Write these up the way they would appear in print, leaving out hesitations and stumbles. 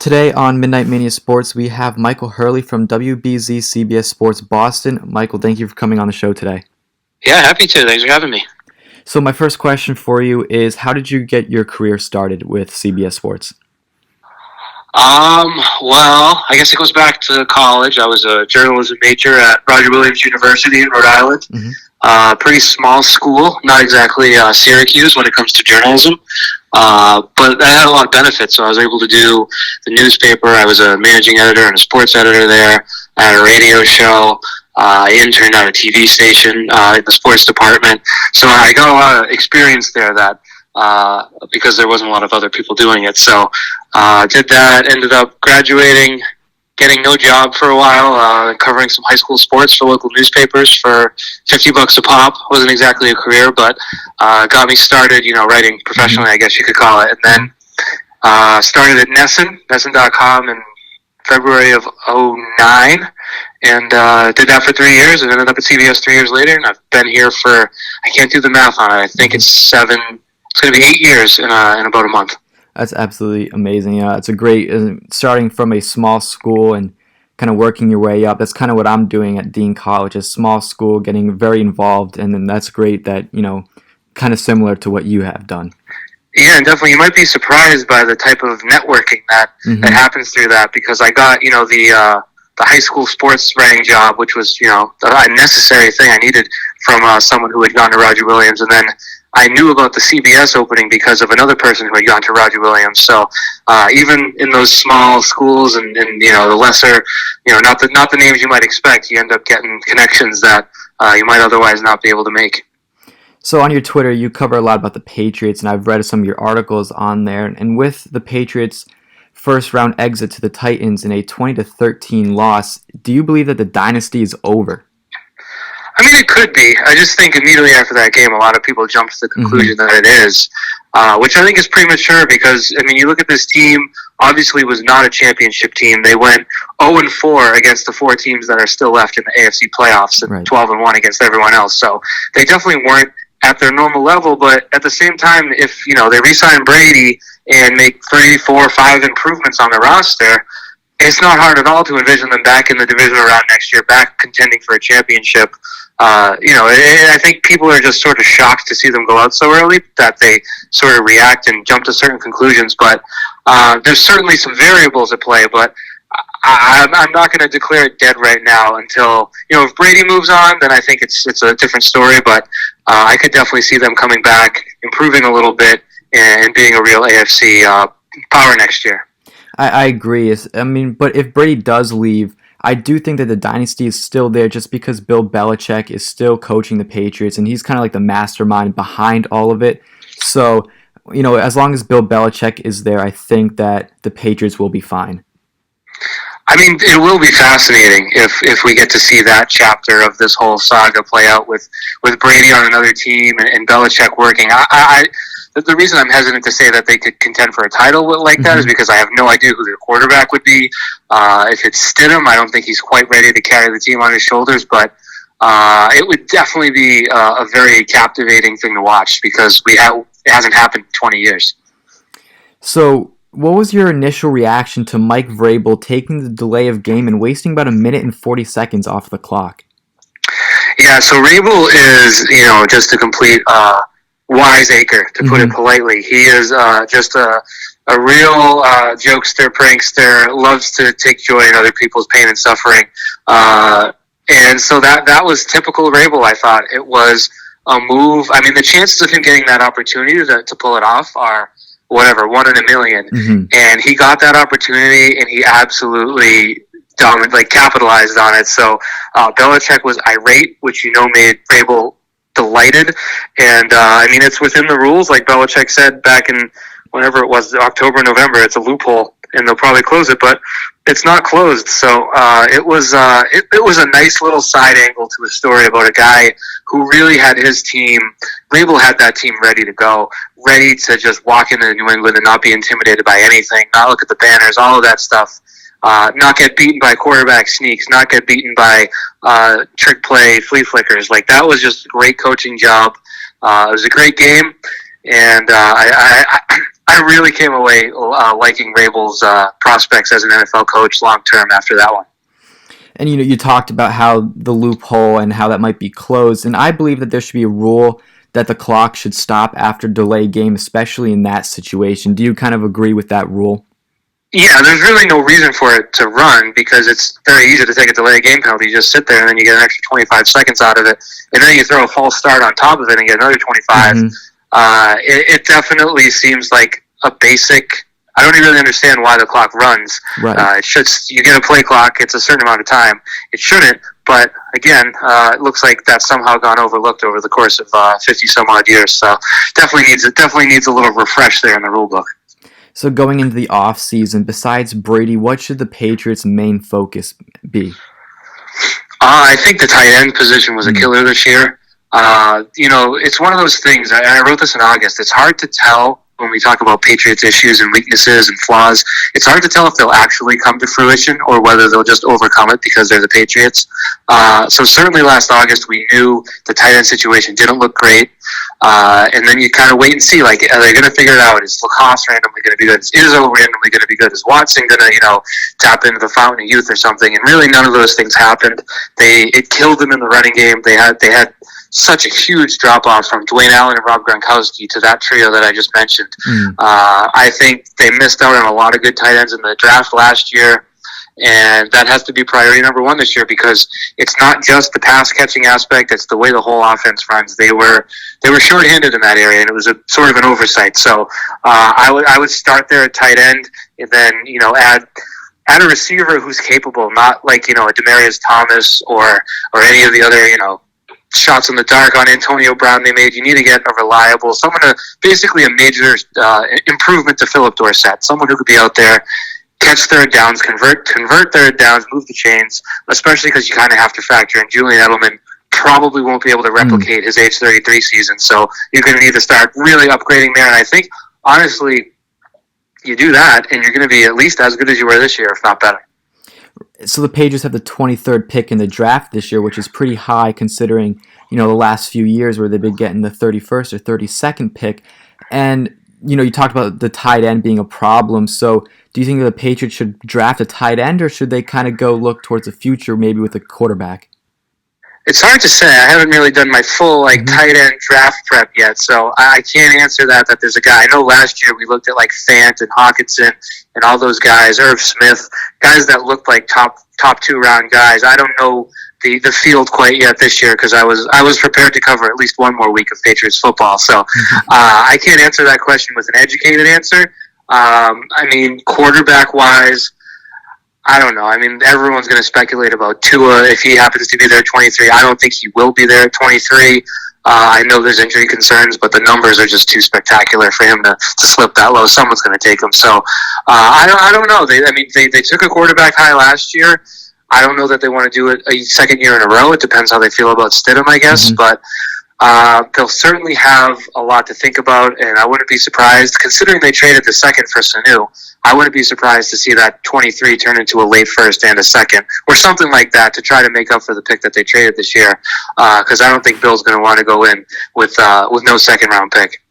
Today on Midnight Mania Sports, we have Michael Hurley from WBZ CBS Sports Boston. Michael, thank you for coming on the show today. Yeah, happy to. Thanks for having me. So my first question for you is, how did you get your career started with CBS Sports? Well, I guess it goes back to college. I was a journalism major at Roger Williams University in Rhode Island. Pretty small school, not exactly Syracuse when it comes to journalism. But I had a lot of benefits, so I was able to do the newspaper. I was a managing editor and a sports editor there. I had a radio show. I interned at a TV station in the sports department. So I got a lot of experience there that because there wasn't a lot of other people doing it. So did that, ended up graduating, getting no job for a while, covering some high school sports for local newspapers for $50 a pop. Wasn't exactly a career, but got me started, writing professionally, I guess you could call it. And then started at Nesson.com in February of 2009, and did that for 3 years, and ended up at CBS 3 years later, and I've been here for, I can't do the math on it, I think it's going to be 8 years in about a month. That's absolutely amazing. It's a great, starting from a small school and kind of working your way up. That's kind of what I'm doing at Dean College, a small school, getting very involved, and then that's great that, kind of similar to what you have done. Yeah, and definitely you might be surprised by the type of networking that happens through that, because I got, the high school sports writing job, which was, a necessary thing I needed from someone who had gone to Roger Williams, and then I knew about the CBS opening because of another person who had gone to Roger Williams. So even in those small schools and the lesser, not the names you might expect, you end up getting connections that you might otherwise not be able to make. So on your Twitter, you cover a lot about the Patriots, and I've read some of your articles on there. And with the Patriots' first-round exit to the Titans in a 20-13 loss, do you believe that the dynasty is over? I mean, it could be. I just think immediately after that game, a lot of people jumped to the conclusion that it is, which I think is premature because, you look at this team, obviously was not a championship team. They went 0-4 against the four teams that are still left in the AFC playoffs and 12-1 against everyone else. So they definitely weren't at their normal level, but at the same time, if, they re-sign Brady and make 3, 4, 5 improvements on the roster, it's not hard at all to envision them back in the divisional round next year, back contending for a championship. I think people are just sort of shocked to see them go out so early that they sort of react and jump to certain conclusions. But there's certainly some variables at play, but I'm not going to declare it dead right now until, if Brady moves on, then I think it's a different story. But I could definitely see them coming back, improving a little bit, and being a real AFC power next year. I agree. But if Brady does leave, I do think that the dynasty is still there just because Bill Belichick is still coaching the Patriots, and he's kind of like the mastermind behind all of it. So, as long as Bill Belichick is there, I think that the Patriots will be fine. I mean, it will be fascinating if we get to see that chapter of this whole saga play out with Brady on another team and Belichick working. The reason I'm hesitant to say that they could contend for a title like that is because I have no idea who their quarterback would be. If it's Stidham, I don't think he's quite ready to carry the team on his shoulders, but it would definitely be a very captivating thing to watch because it hasn't happened in 20 years. So, what was your initial reaction to Mike Vrabel taking the delay of game and wasting about 1 minute and 40 seconds off the clock? Yeah, so Vrabel is, just a complete wiseacre, to put it politely. He is just a real jokester, prankster, loves to take joy in other people's pain and suffering. And so that was typical Vrabel, I thought. It was a move. I mean, the chances of him getting that opportunity to pull it off are, 1 in a million. And he got that opportunity, and he absolutely capitalized on it. So Belichick was irate, which made Vrabel delighted. And it's within the rules, like Belichick said back in whenever it was, October, November. It's a loophole, and they'll probably close it, but it's not closed. So it was a nice little side angle to a story about a guy who really had his team. Vrabel had that team ready to go, ready to just walk into New England and not be intimidated by anything, not look at the banners, all of that stuff. Not get beaten by quarterback sneaks, not get beaten by trick play, flea flickers. That was just a great coaching job. It was a great game, and I really came away liking Vrabel's prospects as an NFL coach long term after that one. And you talked about how the loophole and how that might be closed, and I believe that there should be a rule that the clock should stop after delay game, especially in that situation. Do you kind of agree with that rule? Yeah, there's really no reason for it to run because it's very easy to take a delay game penalty. You just sit there and then you get an extra 25 seconds out of it, and then you throw a false start on top of it and get another 25. Mm-hmm. It definitely seems like a basic. I don't even really understand why the clock runs. Right. It should. You get a play clock. It's a certain amount of time. It shouldn't. But again, it looks like that's somehow gone overlooked over the course of 50 some odd years. So definitely needs a little refresh there in the rule book. So going into the offseason, besides Brady, what should the Patriots' main focus be? I think the tight end position was a killer this year. It's one of those things. I wrote this in August. It's hard to tell when we talk about Patriots issues and weaknesses and flaws. It's hard to tell if they'll actually come to fruition or whether they'll just overcome it because they're the Patriots. So certainly last August we knew the tight end situation didn't look great. And then you kind of wait and see, like, are they going to figure it out? Is Lacoste randomly going to be good? Is Izzo randomly going to be good? Is Watson going to, tap into the fountain of youth or something? And really none of those things happened. It killed them in the running game. They had such a huge drop-off from Dwayne Allen and Rob Gronkowski to that trio that I just mentioned. I think they missed out on a lot of good tight ends in the draft last year, and that has to be priority number one this year because it's not just the pass-catching aspect, it's the way the whole offense runs. They were shorthanded in that area, and it was a sort of an oversight. So I would start there at tight end and then, add a receiver who's capable, not like, a Demaryius Thomas or any of the other, shots in the dark on Antonio Brown they made. You need to get a reliable, basically a major improvement to Philip Dorsett, someone who could be out there, catch third downs, convert third downs, move the chains, especially because you kind of have to factor in Julian Edelman probably won't be able to replicate his age 33 season, so you're going to need to start really upgrading there, and I think, honestly, you do that, and you're going to be at least as good as you were this year, if not better. So the Patriots have the 23rd pick in the draft this year, which is pretty high considering, the last few years where they've been getting the 31st or 32nd pick. And, you talked about the tight end being a problem. So do you think that the Patriots should draft a tight end or should they kind of go look towards the future, maybe with a quarterback? It's hard to say. I haven't really done my full tight end draft prep yet, so I can't answer that there's a guy. I know last year we looked at Fant and Hawkinson and all those guys, Irv Smith, guys that looked like top 2 round guys. I don't know the field quite yet this year because I was prepared to cover at least one more week of Patriots football. So I can't answer that question with an educated answer. Quarterback wise, I don't know. Everyone's going to speculate about Tua if he happens to be there at 23. I don't think he will be there at 23. I know there's injury concerns, but the numbers are just too spectacular for him to slip that low. Someone's going to take him. So I don't know. They took a quarterback high last year. I don't know that they want to do it a second year in a row. It depends how they feel about Stidham, I guess. But they'll certainly have a lot to think about, and I wouldn't be surprised, considering they traded the second for Sanu, I wouldn't be surprised to see that 23 turn into a late first and a second, or something like that to try to make up for the pick that they traded this year, because I don't think Bill's going to want to go in with no second-round pick.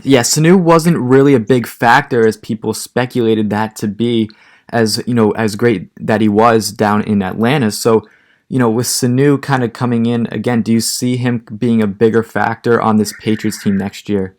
Yeah, Sanu wasn't really a big factor as people speculated that to be, as great that he was down in Atlanta. So, with Sanu kind of coming in again, do you see him being a bigger factor on this Patriots team next year?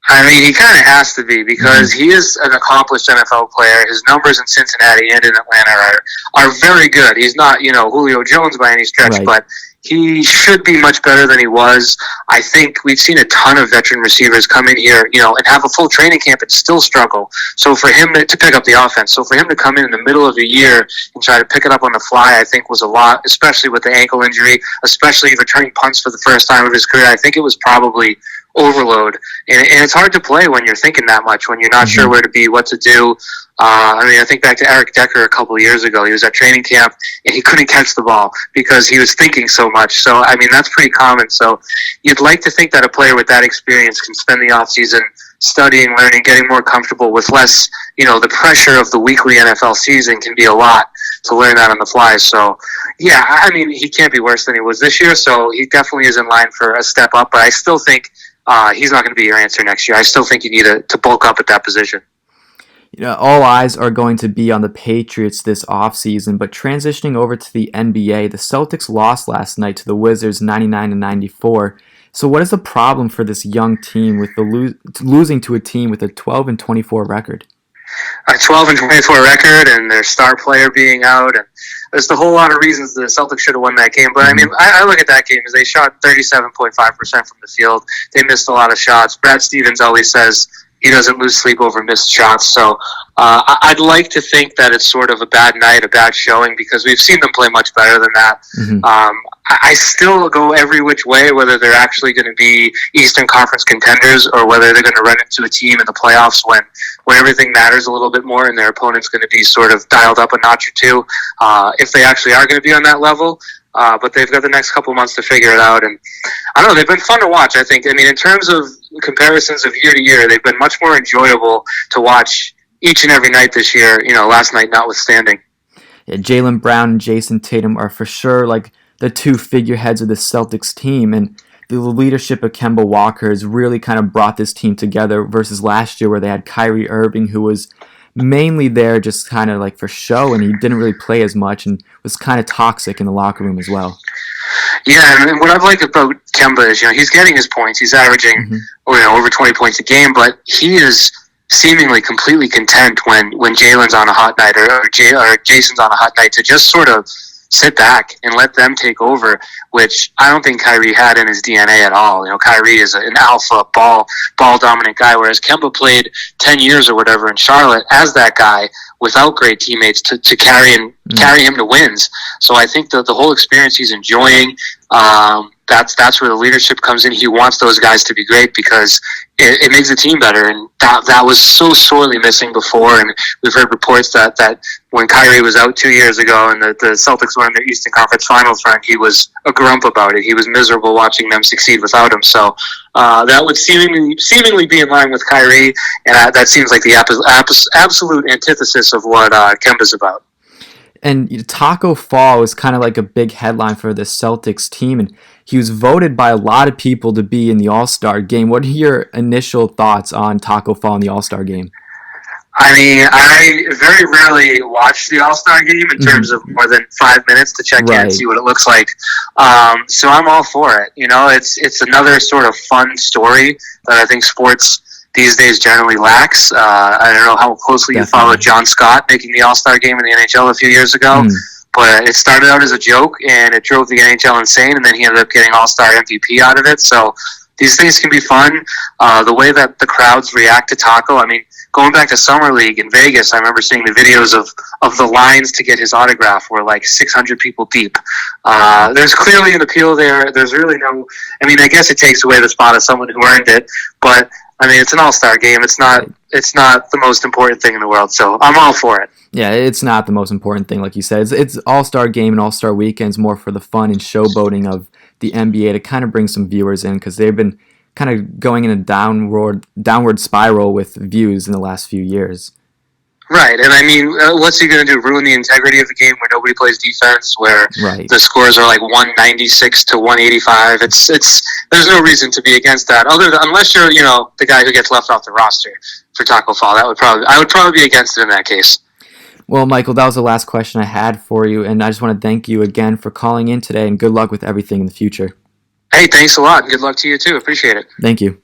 He kind of has to be because he is an accomplished NFL player. His numbers in Cincinnati and in Atlanta are very good. He's not, Julio Jones by any stretch, right, but he should be much better than he was. I think we've seen a ton of veteran receivers come in here, and have a full training camp and still struggle. So for him to pick up the offense, so for him to come in the middle of the year and try to pick it up on the fly, I think was a lot, especially with the ankle injury, especially returning punts for the first time of his career. I think it was probably overload, and it's hard to play when you're thinking that much, when you're not sure where to be, what to do. I think back to Eric Decker a couple of years ago. He was at training camp and he couldn't catch the ball because he was thinking so much. So that's pretty common. So you'd like to think that a player with that experience can spend the offseason studying, learning, getting more comfortable with less, the pressure of the weekly NFL season can be a lot to learn that on the fly. So yeah, he can't be worse than he was this year. So he definitely is in line for a step up, but I still think he's not going to be your answer next year. I still think you need to bulk up at that position. All eyes are going to be on the Patriots this offseason, but transitioning over to the NBA, the Celtics lost last night to the Wizards 99-94. So what is the problem for this young team with the losing to a team with a 12-24 record? A 12-24 record, and their star player being out, and there's a whole lot of reasons the Celtics should have won that game. But I mean, I look at that game as they shot 37.5% from the field. They missed a lot of shots. Brad Stevens always says he doesn't lose sleep over missed shots. So I'd like to think that it's sort of a bad night, a bad showing, because we've seen them play much better than that. I still go every which way, whether they're actually going to be Eastern Conference contenders or whether they're going to run into a team in the playoffs when everything matters a little bit more and their opponent's going to be sort of dialed up a notch or two, if they actually are going to be on that level. But they've got the next couple months to figure it out. And I don't know, they've been fun to watch, I think. I mean, in terms of comparisons of year to year, they've been much more enjoyable to watch each and every night this year, last night notwithstanding. Yeah, Jaylen Brown and Jason Tatum are for sure like the two figureheads of the Celtics team, and the leadership of Kemba Walker has really kind of brought this team together versus last year where they had Kyrie Irving, who was mainly there just kind of like for show, and he didn't really play as much and was kind of toxic in the locker room as well. Yeah, and what I like about Kemba is, he's getting his points. He's averaging over 20 points a game, but he is seemingly completely content when Jalen's on a hot night or Jason's on a hot night to just sort of sit back and let them take over, which I don't think Kyrie had in his DNA at all. Kyrie is an alpha ball dominant guy, whereas Kemba played 10 years or whatever in Charlotte as that guy without great teammates to carry him to wins. So I think the whole experience he's enjoying. That's where the leadership comes in. He wants those guys to be great because it makes the team better, and that was so sorely missing before. And we've heard reports that when Kyrie was out 2 years ago and the Celtics were in their Eastern Conference Finals run, he was a grump about it. He was miserable watching them succeed without him. So that would seemingly be in line with Kyrie, and that seems like the absolute antithesis of what Kemba's about. And Taco Fall is kind of like a big headline for the Celtics team, and he was voted by a lot of people to be in the All-Star game. What are your initial thoughts on Taco Fall in the All-Star game? I mean, I very rarely watch the All-Star game in terms of more than 5 minutes to check in and see what it looks like. So I'm all for it. It's another sort of fun story that I think sports these days generally lacks. I don't know how closely you followed John Scott making the All-Star game in the NHL a few years ago, but it started out as a joke, and it drove the NHL insane, and then he ended up getting All-Star MVP out of it. So these things can be fun. The way that the crowds react to Taco, I mean, going back to Summer League in Vegas, I remember seeing the videos of the lines to get his autograph were like 600 people deep. There's clearly an appeal there. There's really no... I mean, I guess it takes away the spot of someone who earned it, but... I mean, it's an all-star game. It's not the most important thing in the world, so I'm all for it. Yeah, it's not the most important thing, like you said. It's all-star game and all-star weekends more for the fun and showboating of the NBA to kind of bring some viewers in, because they've been kind of going in a downward spiral with views in the last few years. Right, and I mean, what's he going to do? Ruin the integrity of the game where nobody plays defense, where the scores are like 196 to 185? It's there's no reason to be against that, unless you're the guy who gets left off the roster for Taco Fall. I would probably be against it in that case. Well, Michael, that was the last question I had for you, and I just want to thank you again for calling in today, and good luck with everything in the future. Hey, thanks a lot, and good luck to you too. Appreciate it. Thank you.